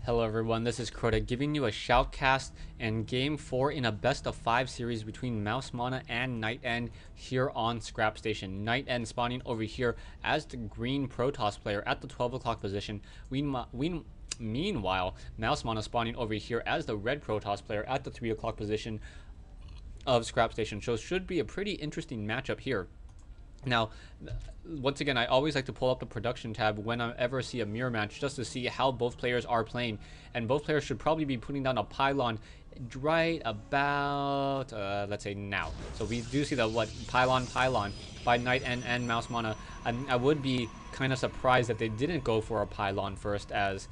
Hello everyone, this is Crota giving you a shoutcast and game 4 in a best of 5 series between Mouse Mana and NightEnD here on Scrap Station. NightEnD spawning over here as the green Protoss player at the 12 o'clock position. Meanwhile, Mouse Mana spawning over here as the red Protoss player at the 3 o'clock position of Scrap Station. So should be a pretty interesting matchup here. Now, once again, I always like to pull up the production tab when I ever see a mirror match just to see how both players are playing, and both players should probably be putting down a pylon right about let's say now. So we do see the pylon by NightEnD and Mouse Mana, and I would be kind of surprised that they didn't go for a pylon first, as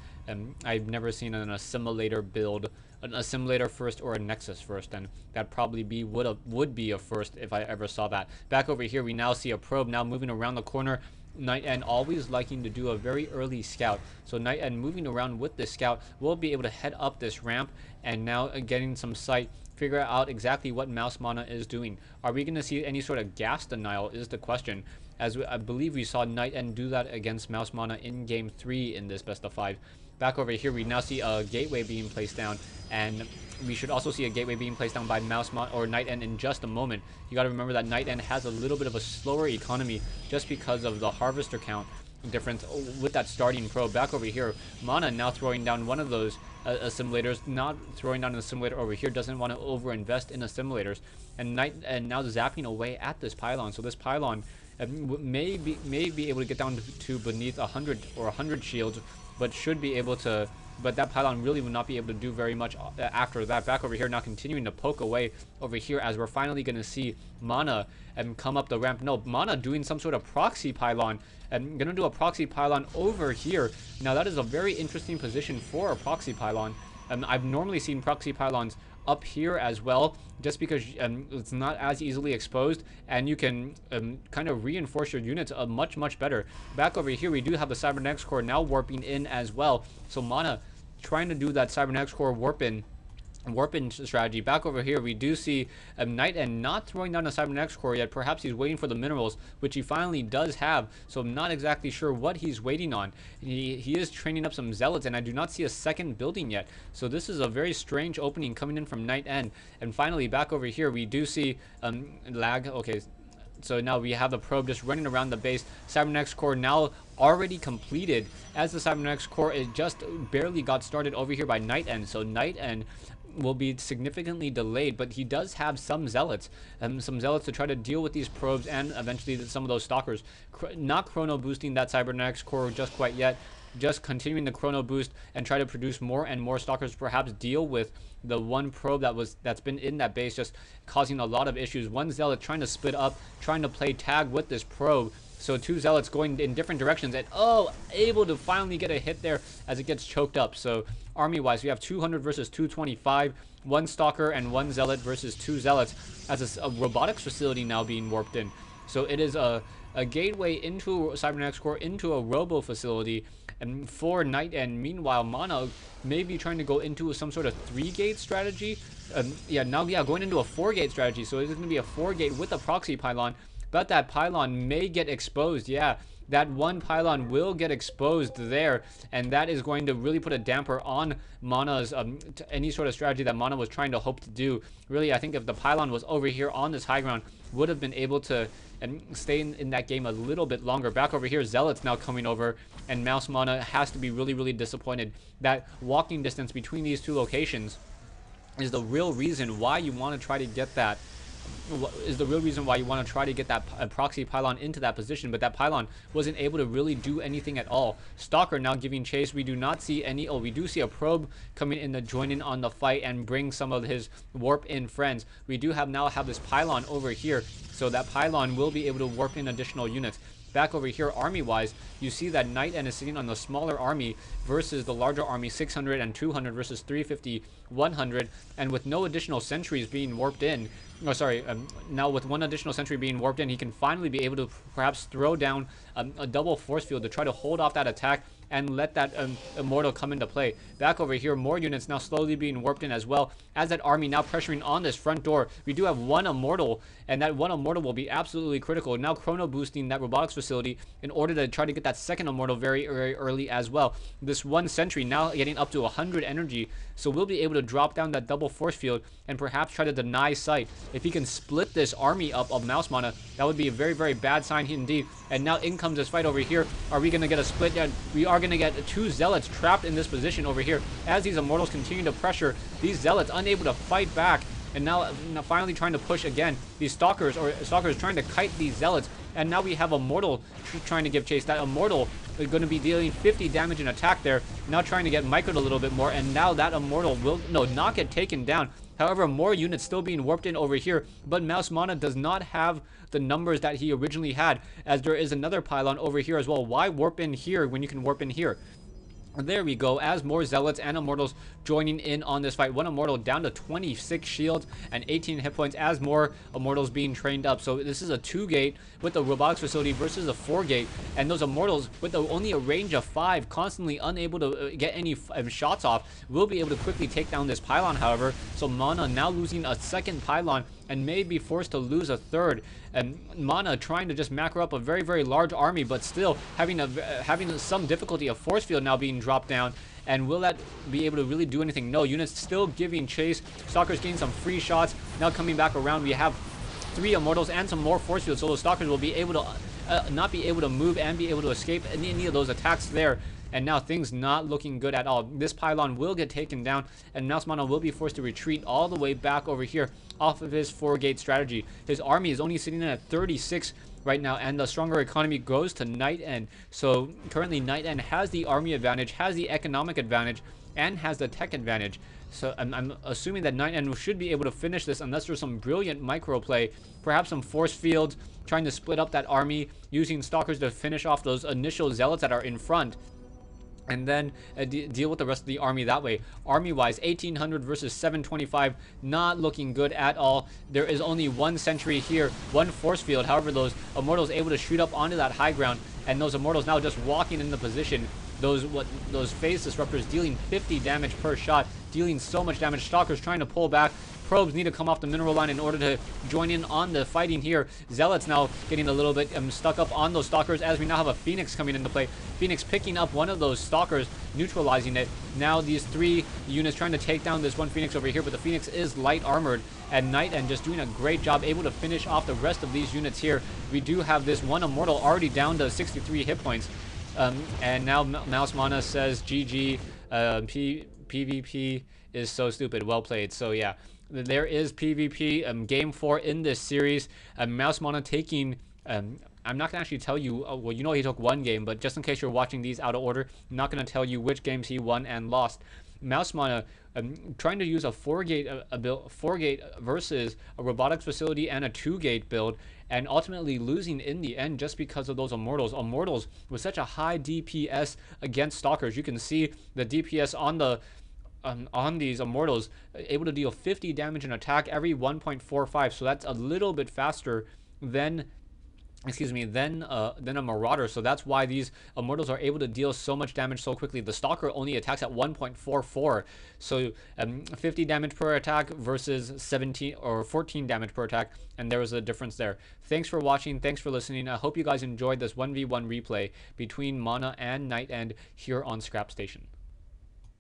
I've never seen an assimilator build an assimilator first or a nexus first, and that probably would be a first if I ever saw that. Back over here we now see a probe now moving around the corner. NightEnD always liking to do a very early scout, so NightEnD moving around with this scout will be able to head up this ramp and now getting some sight, figure out exactly what Mouse Mana is doing. Are we going to see any sort of gas denial is the question, as I believe we saw NightEnD do that against Mouse Mana in game 3 in this best of 5. Back over here we now see a gateway being placed down, and we should also see a gateway being placed down by Mouse Mana or NightEnD in just a moment. You got to remember that NightEnD has a little bit of a slower economy just because of the harvester count difference with that starting probe. Back over here, Mana now throwing down one of those assimilators, not throwing down an assimilator over here, doesn't want to overinvest in assimilators, and now zapping away at this pylon. So this pylon may be able to get down to beneath 100 or 100 shields, but should be able to. But that pylon really will not be able to do very much after that. Back over here now continuing to poke away over here as we're finally going to see Mana come up the ramp. No, Mana doing some sort of proxy pylon. I'm going to do a proxy pylon over here. Now that is a very interesting position for a proxy pylon. I've normally seen proxy pylons up here as well, just because it's not as easily exposed and you can kind of reinforce your units much better. Back over here we do have the Cybernetics Core now warping in as well, so Mana trying to do that Cybernetics Core warp in strategy. Back over here we do see NightEnD not throwing down a Cybernetics Core yet. Perhaps he's waiting for the minerals, which he finally does have, so I'm not exactly sure what he's waiting on. He is training up some zealots, and I do not see a second building yet, so this is a very strange opening coming in from NightEnD. And finally back over here we do see lag. Okay, so now we have the probe just running around the base. Cybernetics Core now already completed, as the Cybernetics Core is just barely got started over here by NightEnD. So NightEnD will be significantly delayed, but he does have some zealots to try to deal with these probes and eventually some of those stalkers. Not chrono boosting that Cybernetics Core just quite yet, just continuing the chrono boost and try to produce more and more stalkers, perhaps deal with the one probe that's been in that base, just causing a lot of issues. One zealot trying to split up, trying to play tag with this probe. So two zealots going in different directions, and able to finally get a hit there as it gets choked up. So army wise we have 200 versus 225, one stalker and one zealot versus two zealots, as a robotics facility now being warped in. So it is a gateway into Cybernetics Core into a robo facility, and for NightEnD. Meanwhile Mana may be trying to go into some sort of 3-gate strategy. Going into a 4-gate strategy. So it's going to be a 4-gate with a proxy pylon, but that pylon may get exposed. Yeah, that one pylon will get exposed there, and that is going to really put a damper on Mana's any sort of strategy that Mana was trying to hope to do. Really, I think if the pylon was over here on this high ground, would have been able to stay in that game a little bit longer. Back over here, zealots now coming over, and Mouse Mana has to be really disappointed. That walking distance between these two locations is the real reason why you want to try to get that proxy pylon into that position, but that pylon wasn't able to really do anything at all. Stalker now giving chase. We do not see any. We do see a probe coming in to join in on the fight and bring some of his warp in friends. We do now have this pylon over here, so that pylon will be able to warp in additional units. Back over here, army-wise, you see that NightEnD is sitting on the smaller army versus the larger army, 600 and 200 versus 350, 100, and with no additional sentries being warped in. Now with one additional sentry being warped in, he can finally be able to perhaps throw down a double force field to try to hold off that attack and let that Immortal come into play. Back over here, more units now slowly being warped in as well, as that army now pressuring on this front door. We do have one Immortal, and that one Immortal will be absolutely critical. Now chrono boosting that robotics facility in order to try to get that second Immortal very, very early as well. This one sentry now getting up to 100 energy, so we'll be able to drop down that double force field and perhaps try to deny sight. If he can split this army up of Mouse Mana, that would be a very, very bad sign indeed. And now in comes this fight over here. Are we going to get a split down? We are going to get two Zealots trapped in this position over here as these Immortals continue to pressure. These Zealots unable to fight back, and now finally trying to push again. These Stalkers trying to kite these Zealots, and now we have Immortal trying to give chase. That Immortal is going to be dealing 50 damage in attack there, now trying to get microed a little bit more, and now that Immortal will not get taken down. However, more units still being warped in over here, but Mouse Mana does not have the numbers that he originally had, as there is another pylon over here as well. Why warp in here when you can warp in here? There we go, as more Zealots and Immortals joining in on this fight. One Immortal down to 26 shields and 18 hit points as more Immortals being trained up. So this is a 2-gate with the robotics facility versus a 4-gate, and those Immortals with only a range of 5, constantly unable to get any shots off, will be able to quickly take down this pylon. However, so Mana now losing a second pylon and may be forced to lose a third. And Mana trying to just macro up a very, very large army, but still having some difficulty. A force field now being dropped down, and will that be able to really do anything? No, units still giving chase. Stalkers getting some free shots. Now coming back around, we have 3 Immortals and some more force fields, so those Stalkers will be able to not be able to move and be able to escape any of those attacks there. And now things not looking good at all. This pylon will get taken down, and Mouse Mana will be forced to retreat all the way back over here off of his 4-gate strategy. His army is only sitting at 36 right now, and the stronger economy goes to NightEnD. So currently NightEnD has the army advantage, has the economic advantage, and has the tech advantage. So I'm assuming that NightEnD should be able to finish this unless there's some brilliant micro play, perhaps some force fields, trying to split up that army, using Stalkers to finish off those initial Zealots that are in front, and then deal with the rest of the army that way. Army-wise, 1800 versus 725, not looking good at all. There is only one sentry here, one force field. However, those Immortals able to shoot up onto that high ground, and those Immortals now just walking in the position. Those phase disruptors dealing 50 damage per shot, dealing so much damage. Stalkers trying to pull back. Probes need to come off the mineral line in order to join in on the fighting here. Zealots now getting a little bit stuck up on those Stalkers, as we now have a Phoenix coming into play. Phoenix picking up one of those Stalkers, neutralizing it. Now these 3 units trying to take down this one Phoenix over here, but the Phoenix is light armored, and NightEnD just doing a great job, able to finish off the rest of these units here. We do have this one Immortal already down to 63 hit points. And now Mouse Mana says GG, PvP is so stupid. Well played. So yeah, there is PvP, game 4 in this series. Mouse Mana taking, I'm not going to actually tell you, well, you know he took 1 game, but just in case you're watching these out of order, I'm not going to tell you which games he won and lost. Mouse Mana trying to use a 4-gate build, 4-gate versus a robotics facility and a 2-gate build, and ultimately losing in the end just because of those Immortals. Immortals with such a high DPS against Stalkers. You can see the DPS on these Immortals, able to deal 50 damage in attack every 1.45, so that's a little bit faster than a Marauder. So that's why these Immortals are able to deal so much damage so quickly. The Stalker only attacks at 1.44, so 50 damage per attack versus 17 or 14 damage per attack, and there was a difference there. Thanks for watching, thanks for listening. I hope you guys enjoyed this 1v1 replay between Mana and NightEnD here on Scrap Station.